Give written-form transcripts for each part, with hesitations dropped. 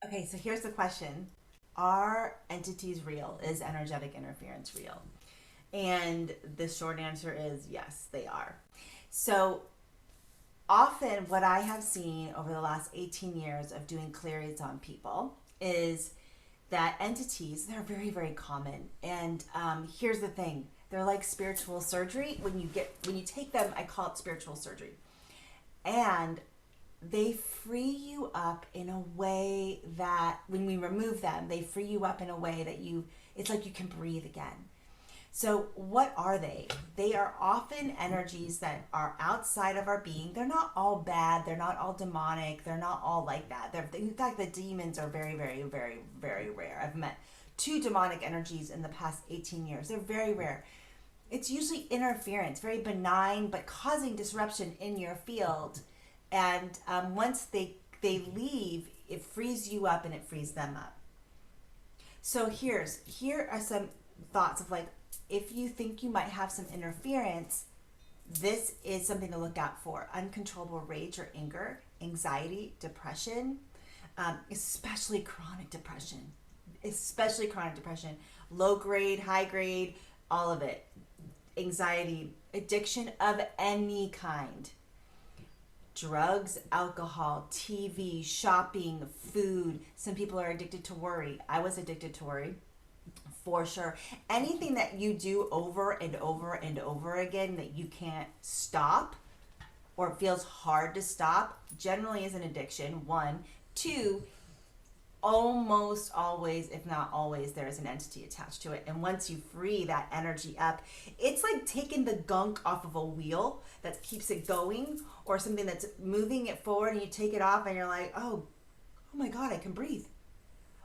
Okay, so here's the question. Are entities real? Is energetic interference real? And the short answer is yes, they are. So often, what I have seen over the last 18 years of doing clearings on people is that entities, they're very, very common. And here's the thing, they're like spiritual surgery. When you take them, I call it spiritual surgery. And they free you up in a way that when we remove them, they free you up in a way that it's like you can breathe again. So, what are they? They are often energies that are outside of our being. They're not all bad. They're not all demonic. They're not all like that. In fact, the demons are very, very, very, very rare. I've met two demonic energies in the past 18 years. They're very rare. It's usually interference, very benign, but causing disruption in your field. And once they leave, it frees you up and it frees them up. So here are some thoughts of like, if you think you might have some interference, this is something to look out for. Uncontrollable rage or anger, anxiety, depression, especially chronic depression. Especially chronic depression. Low grade, high grade, all of it. Anxiety, addiction of any kind. Drugs, alcohol, TV, shopping, food. Some people are addicted to worry. I was addicted to worry for sure. Anything that you do over and over and over again that you can't stop or it feels hard to stop generally is an addiction. One. Two, almost always, if not always, there is an entity attached to it. And once you free that energy up, it's like taking the gunk off of a wheel that keeps it going, or something that's moving it forward, and you take it off and you're like, oh my God, I can breathe.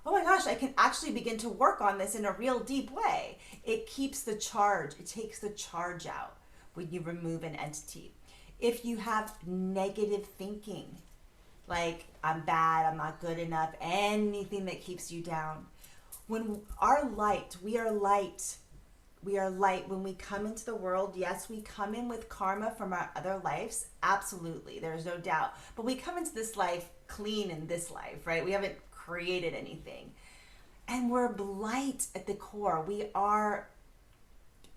Oh my gosh, I can actually begin to work on this in a real deep way. It keeps the charge, it takes the charge out when you remove an entity. If you have negative thinking, like I'm bad, I'm not good enough, anything that keeps you down. When we are light. We are light. When we come into the world, yes, we come in with karma from our other lives. Absolutely, there's no doubt. But we come into this life clean in this life, right? We haven't created anything. And we're light at the core. We are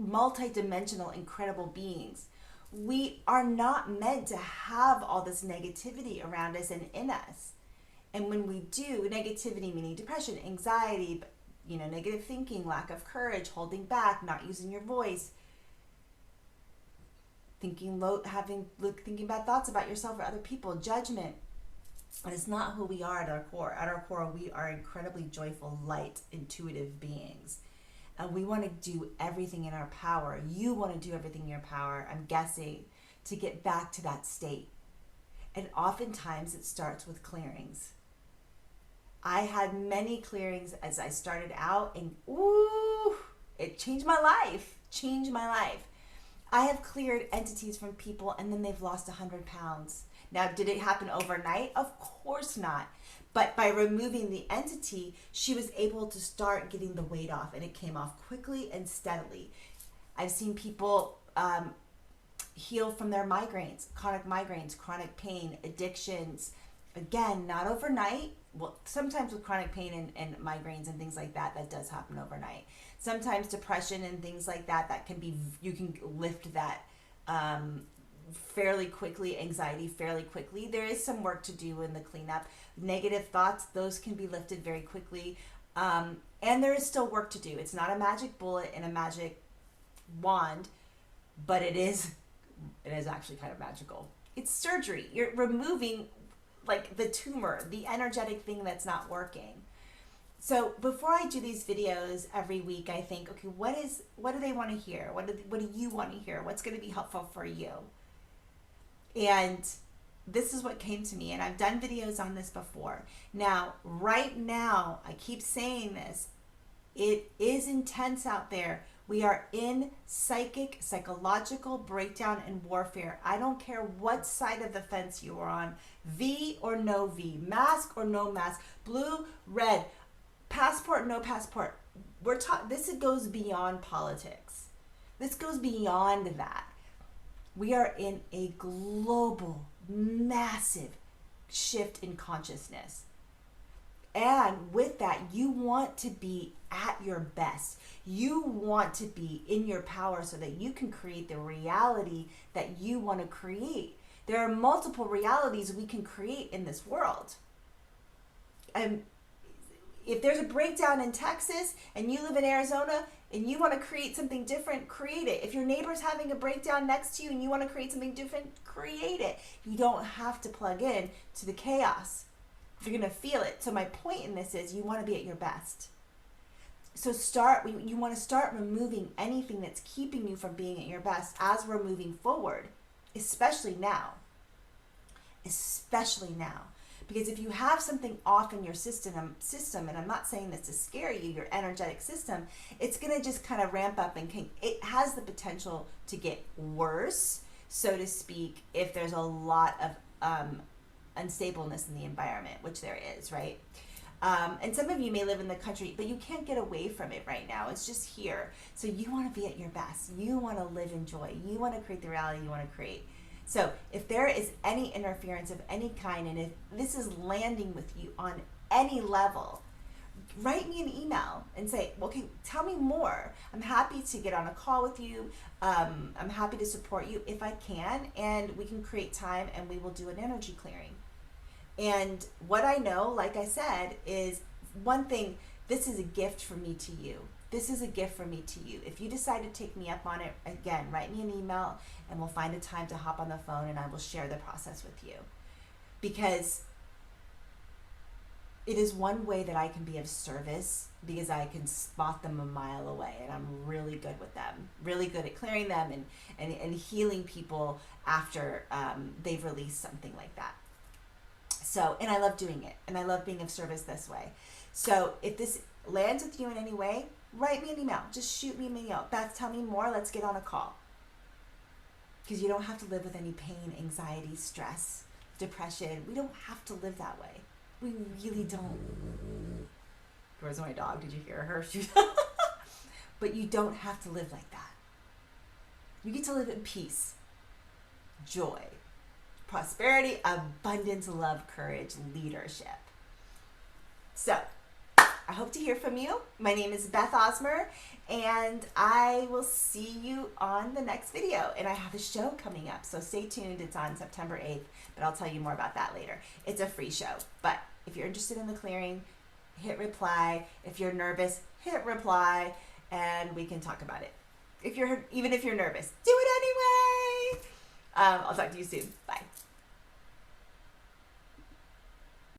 multidimensional, incredible beings. We are not meant to have all this negativity around us and in us. And when we do, negativity meaning depression, anxiety, negative thinking, lack of courage, holding back, not using your voice, thinking bad thoughts about yourself or other people, judgment. And it's not who we are at our core. At our core, we are incredibly joyful, light, intuitive beings. And we want to do everything in our power. You want to do everything in your power, I'm guessing, to get back to that state. And oftentimes it starts with clearings. I had many clearings as I started out, and it changed my life. I have cleared entities from people, and then they've lost 100 pounds. Now, did it happen overnight? Of course not. But by removing the entity, she was able to start getting the weight off, and it came off quickly and steadily. I've seen people heal from their migraines, chronic pain, addictions. Again, not overnight. Well, sometimes with chronic pain and migraines and things like that, that does happen overnight. Sometimes depression and things like that you can lift that fairly quickly, anxiety fairly quickly. There is some work to do in the cleanup. Negative thoughts, those can be lifted very quickly. And there is still work to do. It's not a magic bullet and a magic wand, but it is actually kind of magical. It's surgery. You're removing like the tumor, the energetic thing that's not working. So before I do these videos every week, I think, okay, what do they want to hear? What do you want to hear? What's going to be helpful for you? And this is what came to me, and I've done videos on this before. Now, right now, I keep saying this, it is intense out there. We are in psychological breakdown and warfare. I don't care what side of the fence you are on, V or no V, mask or no mask, blue, red, passport, no passport. This goes beyond politics. This goes beyond that. We are in a global, massive shift in consciousness. And with that, you want to be at your best. You want to be in your power so that you can create the reality that you want to create. There are multiple realities we can create in this world. And if there's a breakdown in Texas and you live in Arizona and you want to create something different, create it. If your neighbor's having a breakdown next to you and you want to create something different, create it. You don't have to plug in to the chaos. You're going to feel it. So my point in this is you want to be at your best. So you want to start removing anything that's keeping you from being at your best as we're moving forward, especially now. Especially now. Because if you have something off in your system, and I'm not saying this to scare you, your energetic system, it's going to just kind of ramp up and it has the potential to get worse, so to speak, if there's a lot of unstableness in the environment, which there is, right? And some of you may live in the country, but you can't get away from it right now. It's just here. So you want to be at your best. You want to live in joy. You want to create the reality you want to create. So if there is any interference of any kind, and if this is landing with you on any level, write me an email and say, well, okay, tell me more. I'm happy to get on a call with you. I'm happy to support you if I can, and we can create time and we will do an energy clearing. And what I know, like I said, is one thing, this is a gift from me to you. This is a gift from me to you. If you decide to take me up on it, again, write me an email and we'll find a time to hop on the phone and I will share the process with you. Because it is one way that I can be of service, because I can spot them a mile away and I'm really good with them, really good at clearing them and healing people after they've released something like that. So, and I love doing it, and I love being of service this way. So if this lands with you in any way, write me an email. Just shoot me an email. Beth, tell me more. Let's get on a call. Because you don't have to live with any pain, anxiety, stress, depression. We don't have to live that way. We really don't. Where's my dog? Did you hear her? But you don't have to live like that. You get to live in peace, joy, prosperity, abundance, love, courage, leadership. So, I hope to hear from you. My name is Beth Osmer, and I will see you on the next video. And I have a show coming up, so stay tuned. It's on September 8th, but I'll tell you more about that later. It's a free show, but if you're interested in the clearing, hit reply. If you're nervous, hit reply, and we can talk about it. Even if you're nervous, do it anyway. I'll talk to you soon. Bye.